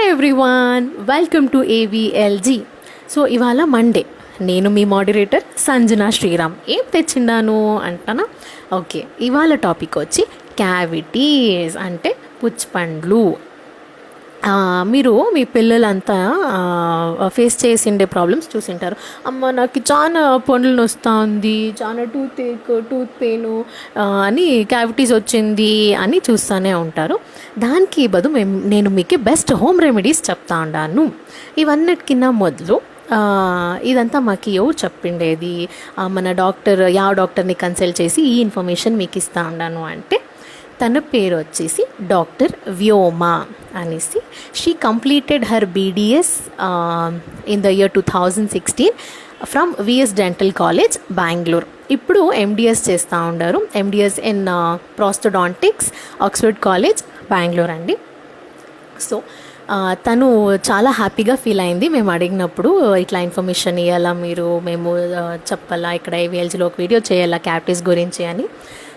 Hi everyone, welcome to AVLG. So ఇవాళ Monday, నేను మీ మోడరేటర్ సంజన శ్రీరామ్. ఏం తెచ్చిండాను అంటానా? ఓకే, ఇవాళ టాపిక్ వచ్చి క్యావిటీస్ అంటే పుచ్చిపండ్లు. మీరు మీ పిల్లలంతా ఫేస్ చేసిండే ప్రాబ్లమ్స్ చూసింటారు. అమ్మ నాకు చాలా పండ్లు నొస్తూ ఉంది, చాలా టూత్ పెయిన్ అని క్యావిటీస్ వచ్చింది అని చూస్తూనే ఉంటారు. దానికి బదులు నేను మీకు బెస్ట్ హోమ్ రెమెడీస్ చెప్తా ఉన్నాను. ఇవన్నిటికన్నా మొదలు ఇదంతా మాకు ఎవరు చెప్పిండేది, మన డాక్టర్ని కన్సల్ట్ చేసి ఈ ఇన్ఫర్మేషన్ మీకు ఇస్తా ఉన్నాను అంటే, తన పేరు వచ్చేసి డాక్టర్ వ్యోమా అనేసి. She completed her BDS in the year 2016 from VS dental college, Bengaluru. ఇప్పుడు MDS చేస్తూ ఉండారు. MDS in prosthodontics, Oxford college, Bengaluru అండి. సో తను చాలా హ్యాపీగా ఫీల్ అయింది మేము అడిగినప్పుడు. ఇట్లా ఇన్ఫర్మేషన్ ఇవ్వాలా మేము చెప్పాలా, ఇక్కడ AVLGలో ఒక వీడియో చేయాలా క్యావిటీస్ గురించి అని.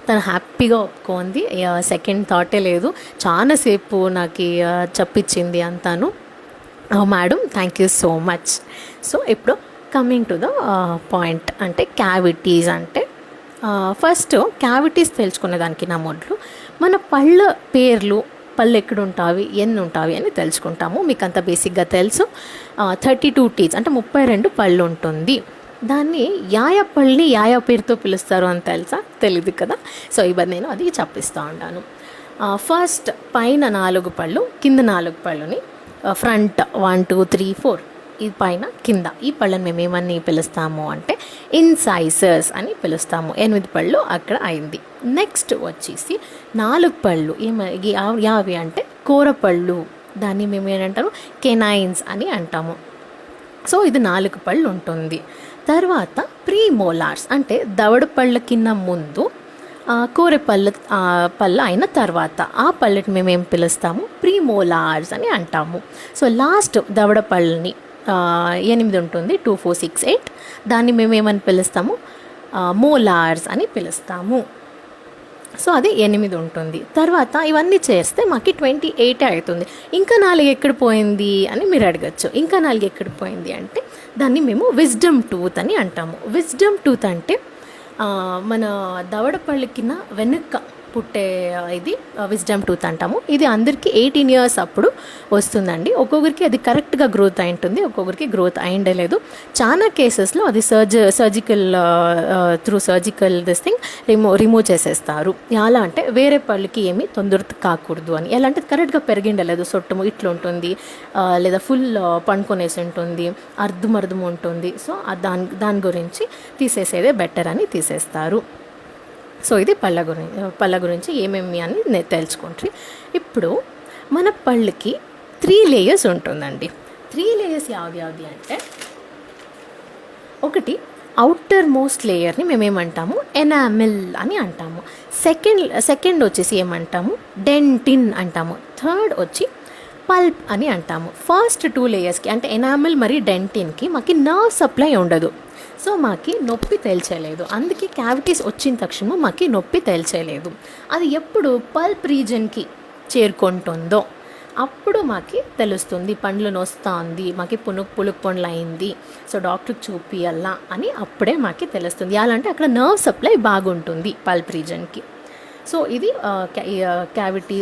తను హ్యాపీగా ఒప్పుకుంది. సెకండ్ థాటే లేదు. చాలాసేపు నాకు చెప్పించింది అంతాను. Madam, thank you so much. So ఇప్పుడు కమింగ్ టు ద పాయింట్, అంటే క్యావిటీస్ అంటే ఫస్ట్ క్యావిటీస్ తెలుసుకునే దానికి నా మొదలు మన పళ్ళ పేర్లు, పళ్ళు ఎక్కడ ఉంటావి, ఎన్ని ఉంటావి అని తెలుసుకుంటాము. మీకు అంత బేసిక్గా తెలుసు. 32 teeth అంటే 32 పళ్ళు ఉంటుంది. దాన్ని పళ్ళని పేరుతో పిలుస్తారు అని తెలుసా? తెలీదు కదా. సో ఇవన్నీ నేను అది చెప్పిస్తూ ఉంటాను. ఫస్ట్ పైన 4 పళ్ళు, కింద 4 పళ్ళుని ఫ్రంట్ 1 2 3 4 ఈ పైన కింద ఈ పళ్ళని మేము ఏమని పిలుస్తాము అంటే ఇన్సైసర్స్ అని పిలుస్తాము. 8 పళ్ళు అక్కడ అయింది. నెక్స్ట్ వచ్చేసి 4 పళ్ళు యావి అంటే కూరపళ్ళు, దాన్ని మేము ఏంటంటాము కెనైన్స్ అని అంటాము. సో ఇది 4 పళ్ళు ఉంటుంది. తర్వాత ప్రీమోలార్స్ అంటే దవడ పళ్ళ కింద ముందు కూరె పళ్ళు అయిన తర్వాత ఆ పళ్ళని మేము ఏం పిలుస్తాము ప్రీమోలార్స్ అని అంటాము. సో లాస్ట్ దవడ పళ్ళని 8 ఉంటుంది, 2 4 6 8, దాన్ని మేము ఏమని పిలుస్తాము మోలార్స్ అని పిలుస్తాము. సో అది 8 ఉంటుంది. తర్వాత ఇవన్నీ చేస్తే మాకు 28 అవుతుంది. ఇంకా 4 ఎక్కడ పోయింది అని మీరు అడగచ్చు. ఇంకా 4 ఎక్కడ పోయింది అంటే దాన్ని మేము విజ్డమ్ టూత్ అని అంటాము. విజ్డమ్ టూత్ అంటే మన దవడ పళ్ళ కింద వెనక పుట్టే ఇది విజ్డమ్ టూత్ అంటాము. ఇది అందరికీ 18 years అప్పుడు వస్తుందండి. ఒక్కొక్కరికి అది కరెక్ట్గా గ్రోత్ అయి ఉంటుంది, ఒక్కొక్కరికి గ్రోత్ అయిండలేదు. చాలా కేసెస్లో అది సర్జికల్ దిస్ థింగ్ రిమూవ్ చేసేస్తారు. ఎలా అంటే వేరే పళ్ళకి ఏమీ తొందర కాకూడదు అని. ఎలా అంటే కరెక్ట్గా పెరిగిండలేదు, సొట్టము ఇట్లా ఉంటుంది, లేదా ఫుల్ పండుకొనేసి ఉంటుంది, అర్ధం ఉంటుంది. సో దాని గురించి తీసేసేదే బెటర్ అని తీసేస్తారు. సో ఇది పళ్ళ గురించి ఏమేమి అని తెలుసుకుంటారు. ఇప్పుడు మన పళ్ళకి 3 layers ఉంటుందండి. 3 layers యావది అంటే, ఒకటి అవుటర్ మోస్ట్ లేయర్ని మేమేమంటాము ఎనామిల్ అని అంటాము. సెకండ్ వచ్చేసి ఏమంటాము డెంటిన్ అంటాము. థర్డ్ వచ్చి పల్ప్ అని అంటాము. ఫస్ట్ 2 layers అంటే ఎనామిల్ మరియు డెంటిన్కి మాకు నర్వ్ సప్లై ఉండదు. సో మాకు నొప్పి తెలియలేదు. అందుకే క్యావిటీస్ వచ్చిన తక్షణం మాకు నొప్పి తెలియలేదు. అది ఎప్పుడు పల్ప్ రీజన్కి చేరుకుంటుందో అప్పుడు మాకు తెలుస్తుంది పండ్లు నొస్తుంది, మాకు పులుపు పండ్లు అయింది, సో డాక్టర్కి చూపియాలా అని అప్పుడే మాకు తెలుస్తుంది. ఎలా అంటే అక్కడ నర్వ్ సప్లై బాగుంటుంది పల్ప్ రీజన్కి. సో ఇది క్యావిటీ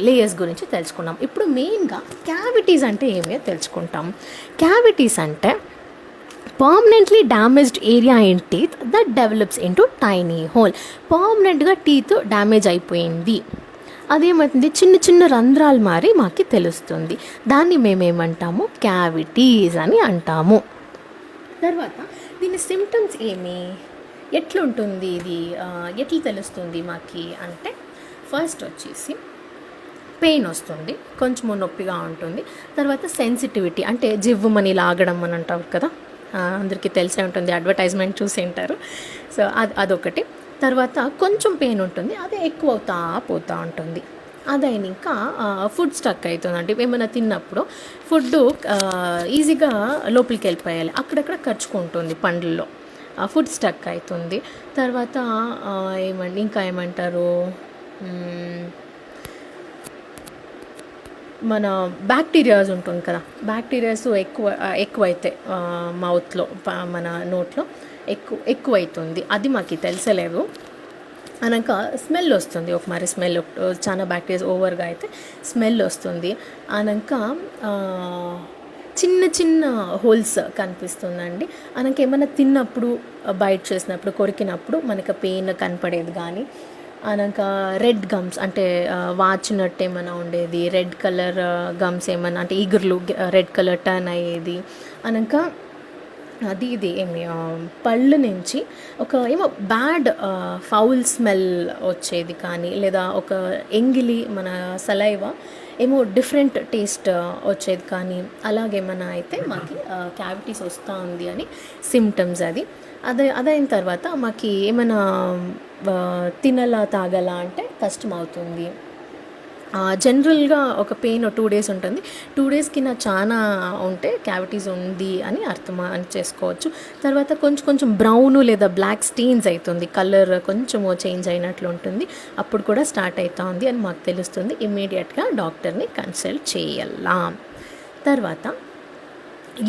లేయర్స్ గురించి తెలుసుకున్నాం. ఇప్పుడు మెయిన్గా క్యావిటీస్ అంటే ఏమో తెలుసుకుంటాం. క్యావిటీస్ అంటే permanently damaged area in teeth that develops into tiny whole. పర్మనెంట్గా టీత్ డ్యామేజ్ అయిపోయింది, అదేమవుతుంది చిన్న రంధ్రాలు మారి మాకు తెలుస్తుంది. దాన్ని మేమేమంటాము క్యావిటీస్ అని అంటాము. తర్వాత దీని సిమ్టమ్స్ ఎట్లుంటుంది, ఇది ఎట్లా తెలుస్తుంది మాకు అంటే, ఫస్ట్ వచ్చేసి పెయిన్ వస్తుంది, కొంచెం నొప్పిగా ఉంటుంది. తర్వాత సెన్సిటివిటీ అంటే జివ్వుమని లాగడం అని అంటారు కదా, అందరికీ తెలిసే ఉంటుంది, అడ్వర్టైజ్మెంట్ చూసి ఉంటారు. సో అదొకటి. తర్వాత కొంచెం పెయిన్ ఉంటుంది, అదే ఎక్కువ పోతూ ఉంటుంది. అదైనా ఇంకా ఫుడ్ స్టక్ అవుతుందండి. ఏమైనా తిన్నప్పుడు ఫుడ్ ఈజీగా లోపలికి వెళ్ళిపోయాలి, అక్కడక్కడ ఖర్చుకుంటుంది పండ్లలో, ఫుడ్ స్టక్ అవుతుంది. తర్వాత ఇంకా ఏమంటారు మన బ్యాక్టీరియాస్ ఉంటుంది కదా, బ్యాక్టీరియాస్ ఎక్కువైతే మౌత్లో మన నోట్లో ఎక్కువైతుంది. అది మాకు తెలిసలేదు. అనక స్మెల్ వస్తుంది, ఒక మరి స్మెల్, చాలా బ్యాక్టీరియాస్ ఓవర్గా అయితే స్మెల్ వస్తుంది. అనక చిన్న చిన్న హోల్స్ కనిపిస్తుందండి. మనకి ఏమైనా తిన్నప్పుడు, బైట్ చేసినప్పుడు, కొరికినప్పుడు మనకు పెయిన్ కనపడేది. కానీ అనక రెడ్ గమ్స్ అంటే వాచినట్టు ఏమైనా ఉండేది, రెడ్ కలర్ గమ్స్ ఏమైనా అంటే ఈగుర్లు రెడ్ కలర్ టర్న్ అయ్యేది. అనక అది ఇది ఏమి పళ్ళు నుంచి ఒక ఏమో బ్యాడ్ ఫౌల్ స్మెల్ వచ్చేది. కానీ లేదా ఒక ఎంగిలి మన సలైవా ఏమో డిఫరెంట్ టేస్ట్ వచ్చేది. కానీ అలాగేమన్నా అయితే మాకు క్యావిటీస్ వస్తూ ఉంది అని సిమ్టమ్స్. అదైన తర్వాత మాకు ఏమైనా తినలా తాగలా అంటే కష్టం అవుతుంది. జనరల్గా ఒక పెయిన్ 2 days ఉంటుంది. 2 days కింద చాలా ఉంటే క్యావిటీస్ ఉంది అని అర్థం అని చేసుకోవచ్చు. తర్వాత కొంచెం బ్రౌన్ లేదా బ్లాక్ స్టెయిన్స్ అవుతుంది, కలర్ కొంచెం చేంజ్ అయినట్లు ఉంటుంది. అప్పుడు కూడా స్టార్ట్ అవుతా ఉంది అని మాకు తెలుస్తుంది. ఇమ్మీడియట్గా డాక్టర్ని కన్సల్ట్ చేయాలా. తర్వాత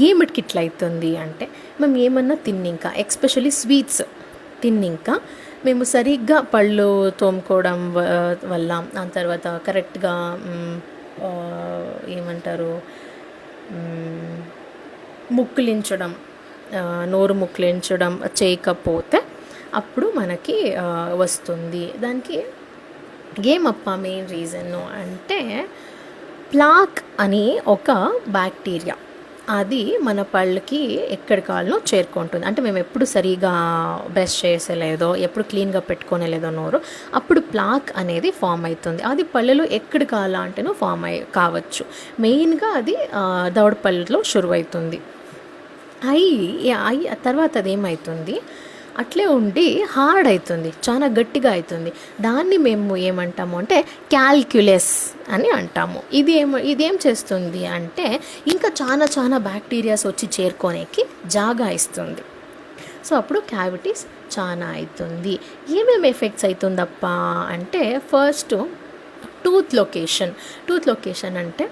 ఏమిటికి ఇట్లా అవుతుంది అంటే, మేము ఏమన్నా తిన్నింకా, ఎస్పెషల్లీ స్వీట్స్ తిన్నింకా మేము సరిగ్గా పళ్ళు తోముకోవడం వల్ల, దాని తర్వాత కరెక్ట్గా ఏమంటారు ముక్కులించడం, నోరు ముక్కులించడం చేయకపోతే అప్పుడు మనకి వస్తుంది. దానికి ఏమప్ప మెయిన్ రీజన్ అంటే, ప్లాక్ అని ఒక బ్యాక్టీరియా, అది మన పళ్ళకి ఎక్కడి కాళ్ళలో చేరుకుంటుంది. అంటే మేము ఎప్పుడు సరిగా బ్రష్ చేసేలేదో, ఎప్పుడు క్లీన్గా పెట్టుకోనేలేదో నోరు, అప్పుడు ప్లాక్ అనేది ఫామ్ అవుతుంది. అది పళ్ళలో ఎక్కడి కాళ్ళ అంటేనో ఫామ్ కావచ్చు. మెయిన్గా అది దవడ పళ్ళలో షురు అవుతుంది. అయి తర్వాత అది ఏమవుతుంది, అట్లే ఉండి హార్డ్ అవుతుంది, చాలా గట్టిగా అవుతుంది. దాన్ని మేము ఏమంటాము అంటే క్యాల్క్యులస్ అని అంటాము. ఇదేం చేస్తుంది అంటే, ఇంకా చాలా బ్యాక్టీరియాస్ వచ్చి చేరుకోనేకి జాగా ఇస్తుంది. సో అప్పుడు క్యావిటీస్ చాలా అవుతుంది. ఏమేమి ఎఫెక్ట్స్ అవుతుందప్ప అంటే, ఫస్ట్ టూత్ లొకేషన్ అంటే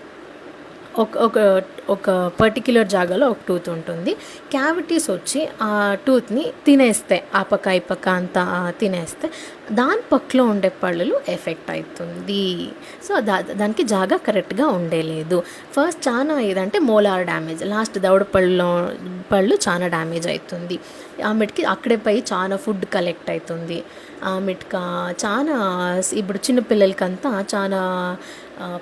ఒక పర్టిక్యులర్ జాగాలో ఒక టూత్ ఉంటుంది. క్యావిటీస్ వచ్చి ఆ టూత్ని తినేస్తే, ఆ పక్క ఈ పక్క అంతా తినేస్తే దాని పక్కలో ఉండే పళ్ళు ఎఫెక్ట్ అవుతుంది. సో దానికి జాగా కరెక్ట్గా ఉండేలేదు. ఫస్ట్ చాలా ఏదంటే మోలార్ డ్యామేజ్, లాస్ట్ దవడ పళ్ళు చాలా డ్యామేజ్ అవుతుంది. ఆమెటికి అక్కడే పై చాలా ఫుడ్ కలెక్ట్ అవుతుంది. ఆమెటికా చాలా ఇప్పుడు చిన్నపిల్లలకంతా చాలా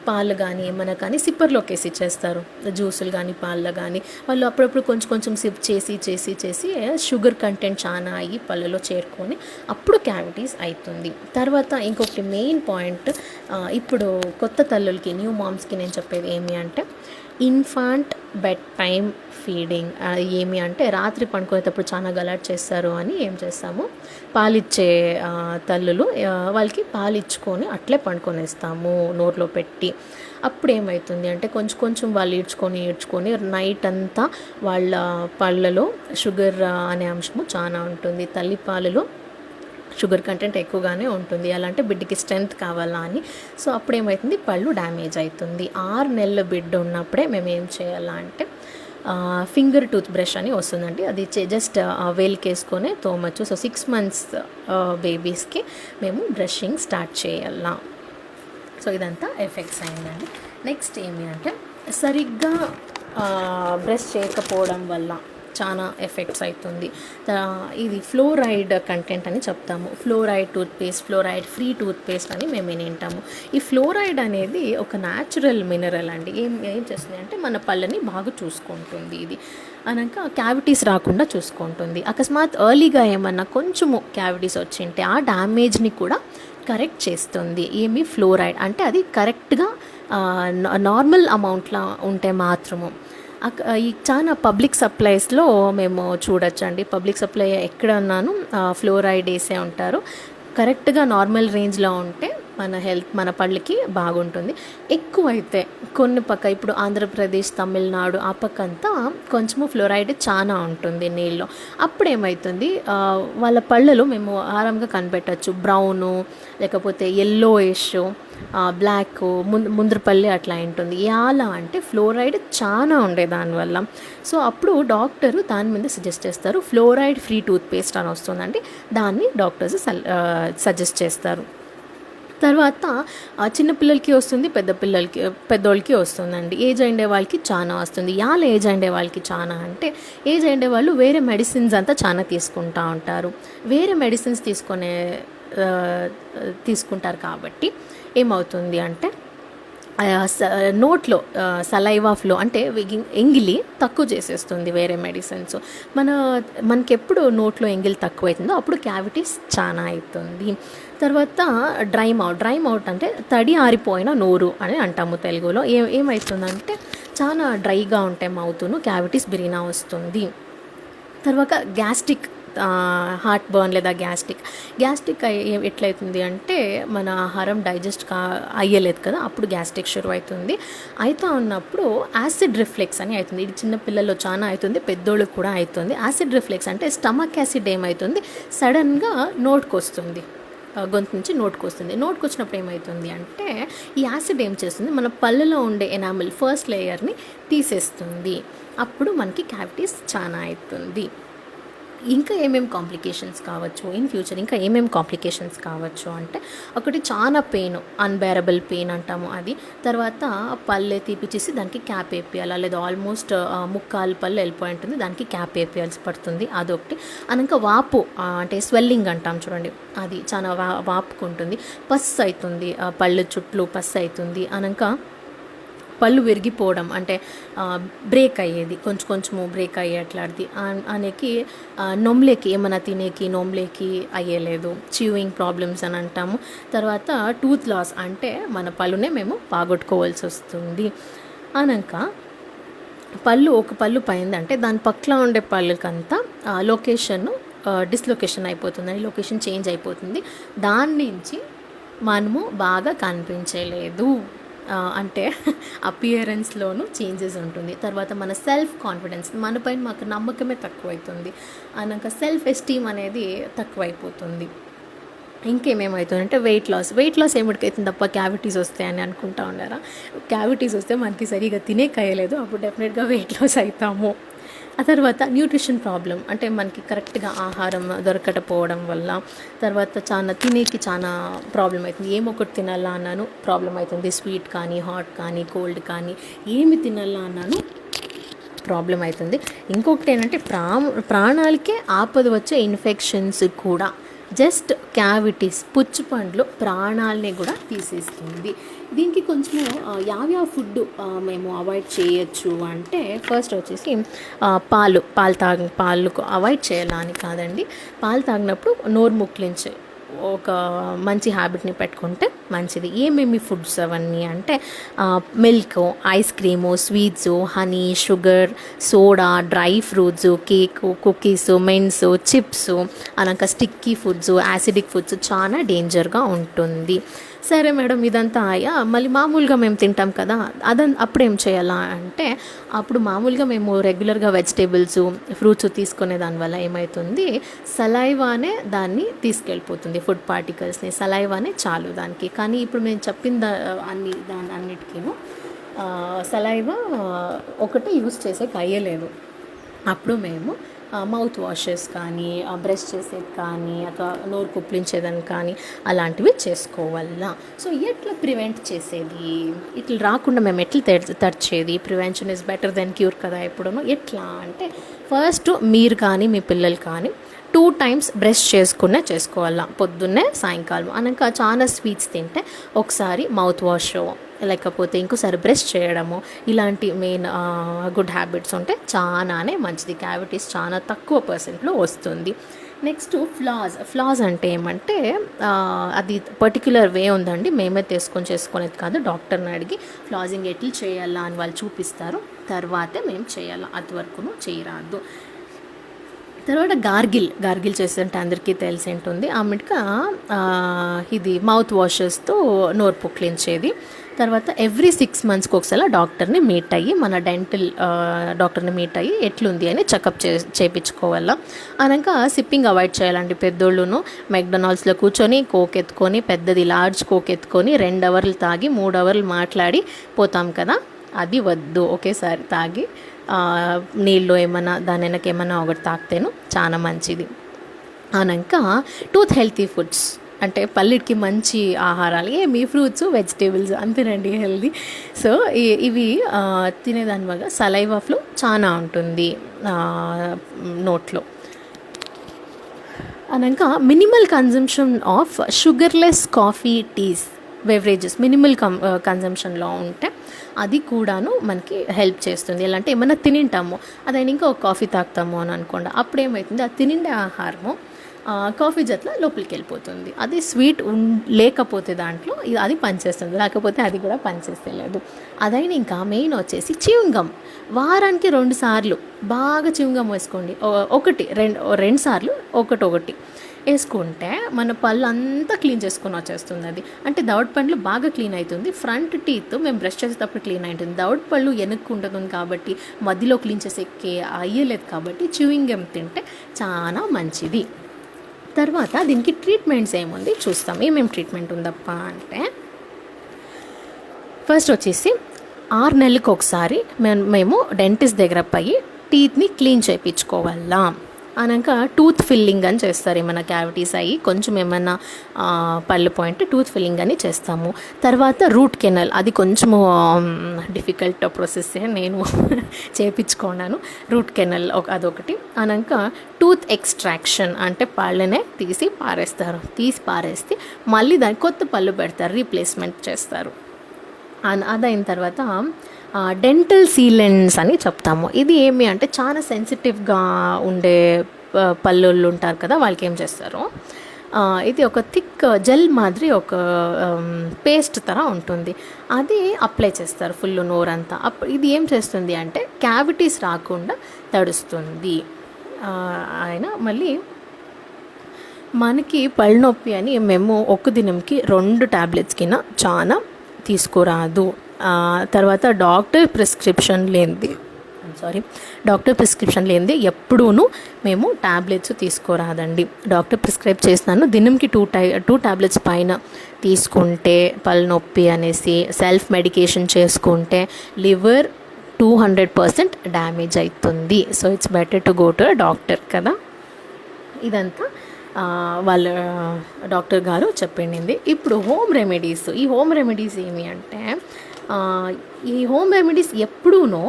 పాలు కానీ ఏమైనా కానీ సిప్పర్లోకి వేసి ఇచ్చేస్తారు, జ్యూసులు కానీ పాలు కానీ. వాళ్ళు అప్పుడప్పుడు కొంచెం సిప్ చేసి షుగర్ కంటెంట్ చాలా అయ్యి పళ్ళలో చేరుకొని అప్పుడు క్యావిటీస్ అవుతుంది. తర్వాత ఇంకొకటి మెయిన్ పాయింట్, ఇప్పుడు కొత్త తల్లులకి, న్యూ మామ్స్కి నేను చెప్పేది ఏమి అంటే, ఇన్ఫాంట్ బెడ్ టైమ్ ఫీడింగ్. ఏమి అంటే, రాత్రి పడుకునేటప్పుడు చాలా గలాట్ చేస్తారు అని ఏం చేస్తాము, పాలిచ్చే తల్లులు వాళ్ళకి పాలిచ్చుకొని అట్లే పండుకొనేస్తాము నోట్లో పెట్టి. అప్పుడు ఏమవుతుంది అంటే, కొంచెం వాళ్ళు ఈడ్చుకొని నైట్ అంతా వాళ్ళ పళ్ళలో షుగర్ అనే అంశము చాలా ఉంటుంది. తల్లి పాలలో షుగర్ కంటెంట్ ఎక్కువగానే ఉంటుంది. అలా అంటే బిడ్డకి స్ట్రెంగ్త్ కావాలా అని. సో అప్పుడు ఏమవుతుంది, పళ్ళు డ్యామేజ్ అవుతుంది. 6 నెలల బిడ్డ ఉన్నప్పుడే మేము ఏం చేయాలా అంటే, ఫింగర్ టూత్ బ్రష్ అని వస్తుందండి, అది జస్ట్ వేలుకేసుకొని తోమచ్చు. సో 6 months బేబీస్కి మేము బ్రషింగ్ స్టార్ట్ చేయాలా. సో ఇదంతా ఎఫెక్ట్స్ అయిందండి. నెక్స్ట్ ఏమి అంటే, సరిగ్గా బ్రష్ చేయకపోవడం వల్ల చాలా ఎఫెక్ట్స్ అవుతుంది. ఇది ఫ్లోరైడ్ కంటెంట్ అని చెప్తాము. Fluoride toothpaste, fluoride free toothpaste అని మేము వింటాము. ఈ ఫ్లోరైడ్ అనేది ఒక న్యాచురల్ మినరల్ అండి. ఏం చేస్తుంది అంటే, మన పళ్ళని బాగా చూసుకుంటుంది. ఇది అనక క్యావిటీస్ రాకుండా చూసుకుంటుంది. అకస్మాత్ ఎర్లీగా ఏమన్నా కొంచెము క్యావిటీస్ వచ్చింటే ఆ డ్యామేజ్ని కూడా కరెక్ట్ చేస్తుంది. ఫ్లోరైడ్ అంటే అది కరెక్ట్గా నార్మల్ అమౌంట్లో ఉంటే మాత్రము. ఈ చాలా పబ్లిక్ సప్లైస్లో మేము చూడొచ్చండి. పబ్లిక్ సప్లై ఎక్కడ ఉన్నాను ఫ్లోరైడ్ వేసే ఉంటారు. కరెక్ట్గా నార్మల్ రేంజ్లో ఉంటే మన పళ్ళకి బాగుంటుంది. ఎక్కువైతే కొన్ని పక్క ఇప్పుడు ఆంధ్రప్రదేశ్, తమిళనాడు ఆ పక్క అంతా కొంచెము ఫ్లోరైడ్ చాలా ఉంటుంది నీళ్ళలో. అప్పుడు ఏమవుతుంది, వాళ్ళ పళ్ళలో మేము ఆరాంగా కనిపెట్టచ్చు, బ్రౌను లేకపోతే ఎల్లోయిష్, బ్లాక్, ముందర పళ్ళే అట్లా ఉంటుంది. ఎలా అంటే ఫ్లోరైడ్ చాలా ఉండే దానివల్ల. సో అప్పుడు డాక్టరు దాని మీద సజెస్ట్ చేస్తారు, ఫ్లోరైడ్ ఫ్రీ టూత్పేస్ట్ అని వస్తుందండి, దాన్ని డాక్టర్స్ సజెస్ట్ చేస్తారు. తర్వాత చిన్నపిల్లలకి వస్తుంది, పెద్దోళ్ళకి వస్తుందండి. ఏజ్ అయిన వాళ్ళకి చాలా వస్తుంది. ఏజ్ అయిన వాళ్ళకి చాలా అంటే, ఏజ్ అయిన వాళ్ళు వేరే మెడిసిన్స్ అంతా చాలా తీసుకుంటూ ఉంటారు. వేరే మెడిసిన్స్ తీసుకుంటారు కాబట్టి ఏమవుతుంది అంటే నోట్లో సలైవా ఫ్లో అంటే ఎంగిలి తక్కువ చేసేస్తుంది వేరే మెడిసిన్స్. మనకెప్పుడు నోట్లో ఎంగిలి తక్కువ అవుతుందో అప్పుడు క్యావిటీస్ చాలా అవుతుంది. తర్వాత డ్రై మౌత్ అంటే తడి ఆరిపోయిన నోరు అని అంటాము తెలుగులో. ఏమవుతుందంటే చాలా డ్రైగా ఉంటే మౌతును, క్యావిటీస్ బిరినా వస్తుంది. తర్వాత గ్యాస్ట్రిక్, హార్ట్ బర్న్ లేదా గ్యాస్ట్రిక్ ఎట్లయితుంది అంటే మన ఆహారం డైజెస్ట్ అయ్యలేదు కదా, అప్పుడు గ్యాస్ట్రిక్ షురు అవుతుంది. అవుతూ ఉన్నప్పుడు యాసిడ్ రిఫ్లెక్స్ అని అవుతుంది. ఇది చిన్నపిల్లల్లో చాలా అవుతుంది, పెద్దోళ్ళకి కూడా అవుతుంది. యాసిడ్ రిఫ్లెక్స్ అంటే స్టమక్ యాసిడ్ ఏమవుతుంది, సడన్గా నోట్కి వస్తుంది, గొంతు నుంచి నోట్కి వస్తుంది. నోట్కి వచ్చినప్పుడు ఏమవుతుంది అంటే ఈ యాసిడ్ ఏం చేస్తుంది, మన పళ్ళలో ఉండే ఎనామిల్ ఫస్ట్ లేయర్ని తీసేస్తుంది. అప్పుడు మనకి క్యావిటీస్ చాలా అవుతుంది. ఇంకా ఏమేమి కాంప్లికేషన్స్ కావచ్చు ఇన్ ఫ్యూచర్, ఇంకా ఏమేమి కాంప్లికేషన్స్ కావచ్చు అంటే, ఒకటి చాలా పెయిన్, అన్బేరబుల్ పెయిన్ అంటాము అది. తర్వాత పళ్ళే తీపిచ్చేసి దానికి క్యాప్ వేపియాలి, లేదా ఆల్మోస్ట్ ముక్కాలు పళ్ళు వెళ్ళిపోయి ఉంటుంది, దానికి క్యాప్ వేపియాల్సి పడుతుంది, అదొకటి. అనక వాపు అంటే స్వెల్లింగ్ అంటాం చూడండి, అది చాలా వాపుకుంటుంది. పస్ అవుతుంది, పళ్ళు చుట్టూ పస్ అవుతుంది. అనక పళ్ళు విరిగిపోవడం అంటే బ్రేక్ అయ్యేది, కొంచెము బ్రేక్ అయ్యేట్లాంటిది అనేకి, నొమ్లేకి ఏమైనా తినేకి నొమ్లేకి అయ్యేలేదు, చ్యూయింగ్ ప్రాబ్లమ్స్ అని అంటాము. తర్వాత టూత్ లాస్ అంటే మన పళ్ళునే మేము బాగొట్టుకోవాల్సి వస్తుంది. అనక ఒక పళ్ళు పోయిందంటే దాని పక్కన ఉండే పళ్ళకంతా డిస్లొకేషన్ అయిపోతుంది, లొకేషన్ చేంజ్ అయిపోతుంది. దాని నుంచి మనము బాగా కనిపించలేదు అంటే అపియరెన్స్లోనూ చేంజెస్ ఉంటుంది. తర్వాత మన సెల్ఫ్ కాన్ఫిడెన్స్, మనపైన మాకు నమ్మకమే తక్కువైతుంది. అనక సెల్ఫ్ ఎస్టీమ్ అనేది తక్కువైపోతుంది. ఇంకేమేమవుతుందంటే వెయిట్ లాస్ ఏమిటికైతుంది తప్ప క్యావిటీస్ వస్తాయని అనుకుంటా ఉన్నారా? క్యావిటీస్ వస్తే మనకి సరిగా తినేకయ్యలేదు, అప్పుడు డెఫినెట్గా వెయిట్ లాస్ అవుతాము. ఆ తర్వాత న్యూట్రిషన్ ప్రాబ్లం అంటే మనకి కరెక్ట్గా ఆహారం దొరకకపోవడం వల్ల, తర్వాత తినేకి చాలా ప్రాబ్లం అవుతుంది. ఏమొకటి తినాలా అన్నాను ప్రాబ్లం అవుతుంది, స్వీట్ కానీ హాట్ కానీ కోల్డ్ కానీ ఏమి తినాలా అన్నాను ప్రాబ్లం అవుతుంది. ఇంకొకటి ఏంటంటే ప్రాణాలకే ఆపద వచ్చే ఇన్ఫెక్షన్స్ కూడా, జస్ట్ క్యావిటీస్, పుచ్చిపండ్లు ప్రాణాలని కూడా తీసేస్తుంది. దీనికి కొంచెము యావ్యావ ఫుడ్ మేము అవాయిడ్ చేయొచ్చు అంటే, ఫస్ట్ వచ్చేసి పాలు అవాయిడ్ చేయాలని కాదండి, పాలు తాగినప్పుడు నోరు ముక్లించి ఒక మంచి హ్యాబిట్ని పెట్టుకుంటే మంచిది. ఏమేమి ఫుడ్స్ అవన్నీ అంటే milk, ice cream, sweets, honey, sugar, soda, dry fruits, cake, cookies, మెన్స్, చిప్స్, అలాగ స్టిక్కీ ఫుడ్స్, యాసిడిక్ ఫుడ్స్ చాలా డేంజర్గా ఉంటుంది. సరే మేడం ఇదంతా మళ్ళీ మామూలుగా మేము తింటాం కదా, అప్పుడేం చేయాలా అంటే, అప్పుడు మామూలుగా మేము రెగ్యులర్గా వెజిటేబుల్స్, ఫ్రూట్స్ తీసుకునే దానివల్ల ఏమవుతుంది, సలైవానే దాన్ని తీసుకెళ్ళిపోతుంది, ఫుడ్ పార్టికల్స్ని. సలైవానే చాలు దానికి. కానీ ఇప్పుడు మేము చెప్పిన అన్నిటికీను సలైవా ఒకటి యూస్ చేసేకి అయ్యలేదు. అప్పుడు మేము మౌత్ వాషెస్ కానీ, బ్రష్ చేసేది కానీ, అట్లా నోరు కుప్లించేదని కానీ అలాంటివి చేసుకోవాలా. సో ఎట్లా ప్రివెంట్ చేసేది, ఇట్లా రాకుండా మేము ఎట్లా తడిచేది? Prevention is better then cure కదా ఎప్పుడూ. ఎట్లా అంటే, ఫస్ట్ మీరు కానీ మీ పిల్లలు కానీ 2 times బ్రష్ చేసుకోవాలా, పొద్దున్నే సాయంకాలం. అనక చాలా స్వీట్స్ తింటే ఒకసారి మౌత్ వాష్ లేకపోతే ఇంకోసారి బ్రష్ చేయడము, ఇలాంటి మెయిన్ గుడ్ హ్యాబిట్స్ ఉంటే చాలానే మంచిది. క్యావిటీస్ చాలా తక్కువ పర్సెంట్లో వస్తుంది. నెక్స్ట్ ఫ్లాస్ అంటే ఏమంటే, అది పర్టిక్యులర్ వే ఉందండి, మేమే చేసుకునేది కాదు. డాక్టర్ని అడిగి ఫ్లాజింగ్ ఎట్లా చేయాలా అని వాళ్ళు చూపిస్తారు, తర్వాతే మేము చేయాలా, అంతవరకును చేయరాదు. తర్వాత గార్గిల్ చేస్తుంటే అందరికీ తెలిసి ఉంటుంది. ఆమెగా ఇది మౌత్ వాషెస్తో నోరు పుక్లించేది. తర్వాత ఎవ్రీ 6 monthsకి ఒకసారి డాక్టర్ని మీట్ అయ్యి, మన డెంటల్ డాక్టర్ని మీట్ అయ్యి ఎట్లుంది అని చెకప్ చేయించుకోవాలా. అనక సిప్పింగ్ అవాయిడ్ చేయాలండి. పెద్దోళ్ళును మెక్డొనాల్డ్స్లో కూర్చొని కోక్ ఎత్తుకొని, పెద్దది లార్జ్ కోక్ ఎత్తుకొని 2 hours తాగి 3 hours మాట్లాడి పోతాం కదా, అది వద్దు. ఒకేసారి తాగి నీళ్ళు ఏమన్నా దాని వెనక ఏమన్నా ఒకటి తాగితేను చాలా మంచిది. అనక టూత్ హెల్తీ ఫుడ్స్ అంటే పళ్ళికి మంచి ఆహారాలు ఏమి ఫ్రూట్స్, వెజిటేబుల్స్ అంతేనండి హెల్దీ. సో ఇవి తినేదాని వల్ల సలైవా ఫ్లో చాలా ఉంటుంది నోట్లో. అనక minimal consumption of sugarless coffee, teas, beverages minimal కన్జంప్షన్లో ఉంటే అది కూడాను మనకి హెల్ప్ చేస్తుంది. ఎలా అంటే ఏమన్నా తినింటాము, అదైనా ఇంకా ఒక కాఫీ తాగుతాము అని అనుకోండి, అప్పుడు ఏమవుతుంది, అది తినిండే ఆహారము కాఫీ జట్ల లోపలికి వెళ్ళిపోతుంది. అది స్వీట్ లేకపోతే దాంట్లో అది పనిచేస్తుంది, లేకపోతే అది కూడా పనిచేస్తలేదు. అదైనా ఇంకా మెయిన్ వచ్చేసి చ్యూయింగ్ వారానికి 2 సార్లు బాగా చ్యూయింగ్ వేసుకోండి. 2 సార్లు ఒకటి వేసుకుంటే మన పళ్ళు అంతా క్లీన్ చేసుకొని వచ్చేస్తుంది. అది అంటే దవడ పండ్లు బాగా క్లీన్ అవుతుంది. ఫ్రంట్ టీత్ మేము బ్రష్ చేసేటప్పుడు క్లీన్ అవుతుంది. దవడ పళ్ళు వెనక్కు ఉంటుంది కాబట్టి మధ్యలో క్లీన్ చేసేకే అయ్యలేదు కాబట్టి చ్యూయింగ్ గమ్ తింటే చాలా మంచిది. తర్వాత దీనికి ట్రీట్మెంట్స్ ఏముంది చూస్తాం. ఏమేమి ట్రీట్మెంట్ ఉందప్ప అంటే, ఫస్ట్ వచ్చేసి 6 నెలలకు ఒకసారి మేము డెంటిస్ట్ దగ్గర పోయి టీత్ని క్లీన్ చేయించుకోవాలా. అనక టూత్ ఫిల్లింగ్ అని చేస్తారు. ఏమైనా క్యావిటీస్ అయ్యి కొంచెం ఏమైనా పళ్ళు పాయింట్ టూత్ ఫిల్లింగ్ అని చేస్తాము. తర్వాత రూట్ కెనాల్, అది కొంచెము డిఫికల్ట్ ప్రాసెస్, నేను చేయించుకున్నాను. రూట్ కెనాల్ అదొకటి. అనక టూత్ ఎక్స్ట్రాక్షన్ అంటే పళ్ళనే తీసి పారేస్తే మళ్ళీ దానికి కొత్త పళ్ళు పెడతారు, రీప్లేస్మెంట్ చేస్తారు. అదైన తర్వాత డెంటల్ సీలెంట్స్ అని చెప్తాము. ఇది ఏమి అంటే చాలా సెన్సిటివ్గా ఉండే పళ్ళోళ్ళు ఉంటారు కదా, వాళ్ళకి ఏం చేస్తారు, ఇది ఒక థిక్ జెల్ మాదిరి ఒక పేస్ట్ తర ఉంటుంది, అది అప్లై చేస్తారు ఫుల్ నోరంతా. ఇది ఏం చేస్తుంది అంటే క్యావిటీస్ రాకుండా తడుస్తుంది. మళ్ళీ మనకి పళ్ళు నొప్పి అని మేము ఒక దినంకి 2 tablets కింద చాలా తీసుకురాదు. తర్వాత డాక్టర్ ప్రిస్క్రిప్షన్ లేనిది ఎప్పుడూను మేము ట్యాబ్లెట్స్ తీసుకోరాదండి. డాక్టర్ ప్రిస్క్రైబ్ చేస్తున్నాను, దినంకి 2 tablets పైన తీసుకుంటే పళ్ళు నొప్పి అనేసి సెల్ఫ్ మెడికేషన్ చేసుకుంటే లివర్ 200% డ్యామేజ్ అవుతుంది. So it's better to go to a doctor కదా. ఇదంతా వాళ్ళ డాక్టర్ గారు చెప్పింది. ఇప్పుడు హోమ్ రెమెడీస్. ఈ హోమ్ రెమెడీస్ ఏమి అంటే, ఈ హోమ్ రెమెడీస్ ఎప్పుడూనో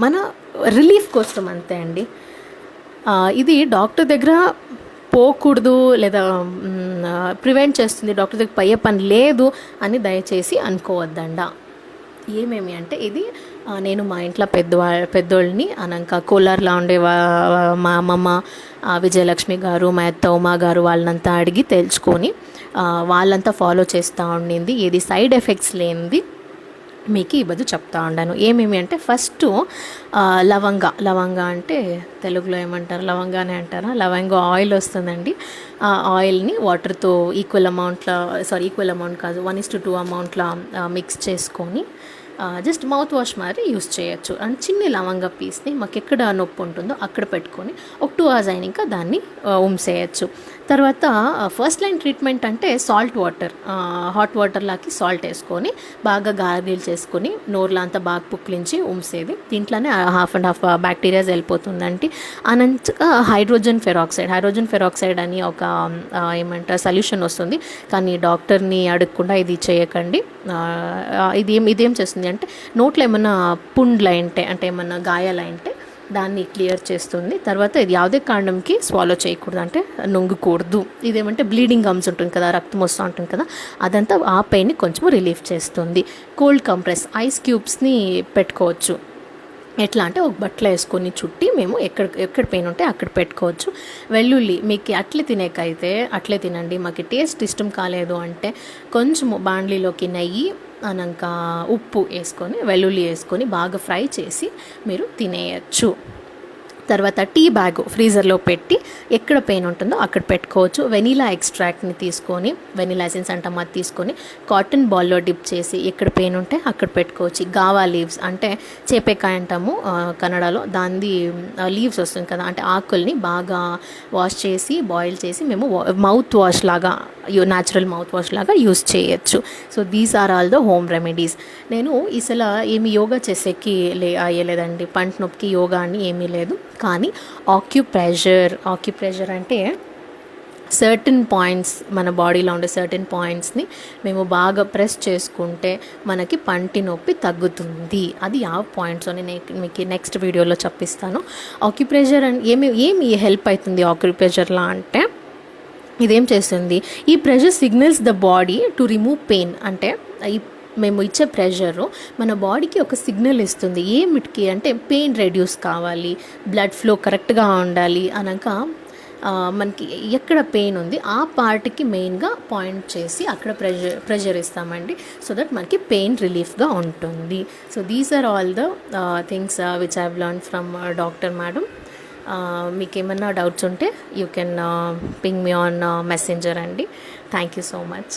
మన రిలీఫ్ కోసం అంతే అండి. ఇది డాక్టర్ దగ్గర పోకూడదు లేదా ప్రివెంట్ చేస్తుంది, డాక్టర్ దగ్గర పోయే పని లేదు అని దయచేసి అనుకోవద్దండ. ఏమేమి అంటే, ఇది నేను మా ఇంట్లో పెద్దోళ్ళని అనక కోలార్లో ఉండే మా అమ్మమ్మ విజయలక్ష్మి గారు, మా అత్త ఉమా గారు వాళ్ళంతా అడిగి తెలుసుకొని వాళ్ళంతా ఫాలో చేస్తూ ఉండింది. ఏది సైడ్ ఎఫెక్ట్స్ లేనిది మీకు ఈ బదు చెప్తా ఉన్నాను. ఏమేమి అంటే, ఫస్ట్ లవంగా అంటే తెలుగులో ఏమంటారు, లవంగానే అంటారా, లవంగ ఆయిల్ వస్తుందండి. ఆ ఆయిల్ని వాటర్తో ఈక్వల్ అమౌంట్ కాదు, 1:2 అమౌంట్లో మిక్స్ చేసుకొని జస్ట్ మౌత్ వాష్ మరి యూస్ చేయొచ్చు. అండ్ చిన్న లవంగ పీస్ని మాకు ఎక్కడ నొప్పి ఉంటుందో అక్కడ పెట్టుకొని ఒక 2 hours అయినాక దాన్ని ఉమ్సేయచ్చు. తర్వాత ఫస్ట్ లైన్ ట్రీట్మెంట్ అంటే సాల్ట్ వాటర్, హాట్ వాటర్లాకి సాల్ట్ వేసుకొని బాగా గార్గిల్ చేసుకొని నోర్లో అంతా బాగా పుక్లించి ఉమ్సేది. దీంట్లోనే 1/2 బ్యాక్టీరియాస్ వెళ్ళిపోతుందంటే. అనంతగా హైడ్రోజన్ ఫెరాక్సైడ్ అని ఒక ఏమంటారు సొల్యూషన్ వస్తుంది. కానీ డాక్టర్ని అడగకుండా ఇది చేయకండి. ఇదేం చేస్తుంది అంటే, నోట్లో ఏమన్నా పుండ్లు అంటే ఏమన్నా గాయాలంటే దాన్ని క్లియర్ చేస్తుంది. తర్వాత ఇది ಯಾವುದೇ కారణంకి స్వాలో చేయకూడదు, అంటే నొంగకూడదు. ఇదేమంటే బ్లీడింగ్ గమ్స్ ఉంటుంది కదా, రక్తం వస్తూ ఉంటుంది కదా, అదంతా ఆ పెయిన్ని కొంచెం రిలీఫ్ చేస్తుంది. కోల్డ్ కంప్రెస్, ఐస్ క్యూబ్స్ని పెట్టుకోవచ్చు. ఎట్లా అంటే ఒక బట్టలు వేసుకొని చుట్టి మేము ఎక్కడ పెయిన్ ఉంటే అక్కడ పెట్టుకోవచ్చు. వెల్లుల్లి మీకు అట్లే తినేకైతే అట్లే తినండి. మాకు టేస్ట్ ఇష్టం కాలేదు అంటే కొంచెం బాండ్లీలోకి నెయ్యి అనంక ఉప్పు వేసుకొని వెల్లుల్లి వేసుకొని బాగా ఫ్రై చేసి మీరు తినేయచ్చు. తర్వాత టీ బ్యాగ్ ఫ్రీజర్లో పెట్టి ఎక్కడ పెయిన్ ఉంటుందో అక్కడ పెట్టుకోవచ్చు. వెనీలా ఎక్స్ట్రాక్ట్ని తీసుకొని, వెనీలా ఎసెన్స్ అంటాం, అది తీసుకొని కాటన్ బాల్లో డిప్ చేసి ఎక్కడ పెయిన్ ఉంటే అక్కడ పెట్టుకోవచ్చు. గావా లీవ్స్ అంటే చేపేకాయ అంటాము కన్నడలో, దాని లీవ్స్ వస్తుంది కదా, అంటే ఆకుల్ని బాగా వాష్ చేసి బాయిల్ చేసి మేము మౌత్ వాష్ లాగా, న్యాచురల్ మౌత్ వాష్ లాగా యూస్ చేయొచ్చు. So these are all the home remedies. నేను ఇసలా ఏమి యోగా చేసేకి అయ్యలేదండి, పంట నొప్పికి యోగా అని ఏమీ లేదు. కానీ ఆక్యుప్రెషర్ అంటే సర్టన్ పాయింట్స్, మన బాడీలో ఉండే సర్టన్ పాయింట్స్ని మేము బాగా ప్రెస్ చేసుకుంటే మనకి పంటి నొప్పి తగ్గుతుంది. అది ఆ పాయింట్స్ అని నేను మీకు నెక్స్ట్ వీడియోలో చెప్పిస్తాను. ఆక్యుప్రెషర్ అని ఏమి హెల్ప్ అవుతుంది ఆక్యుప్రెషర్లా అంటే, ఇదేం చేస్తుంది, ఈ pressure signals the body to remove pain. అంటే మేము ఇచ్చే ప్రెషరు మన బాడీకి ఒక సిగ్నల్ ఇస్తుంది. ఏమిటికి అంటే పెయిన్ రెడ్యూస్ కావాలి, బ్లడ్ ఫ్లో కరెక్ట్గా ఉండాలి అనక మనకి ఎక్కడ పెయిన్ ఉంది ఆ పార్ట్కి మెయిన్గా పాయింట్ చేసి అక్కడ ప్రెషర్ ఇస్తామండి. సో దట్ మనకి పెయిన్ రిలీఫ్గా ఉంటుంది. So these are all the things which I have learn from doctor madam. మీకు ఏమన్నా డౌట్స్ ఉంటే you can ping me on messenger అండి. Thank you so much.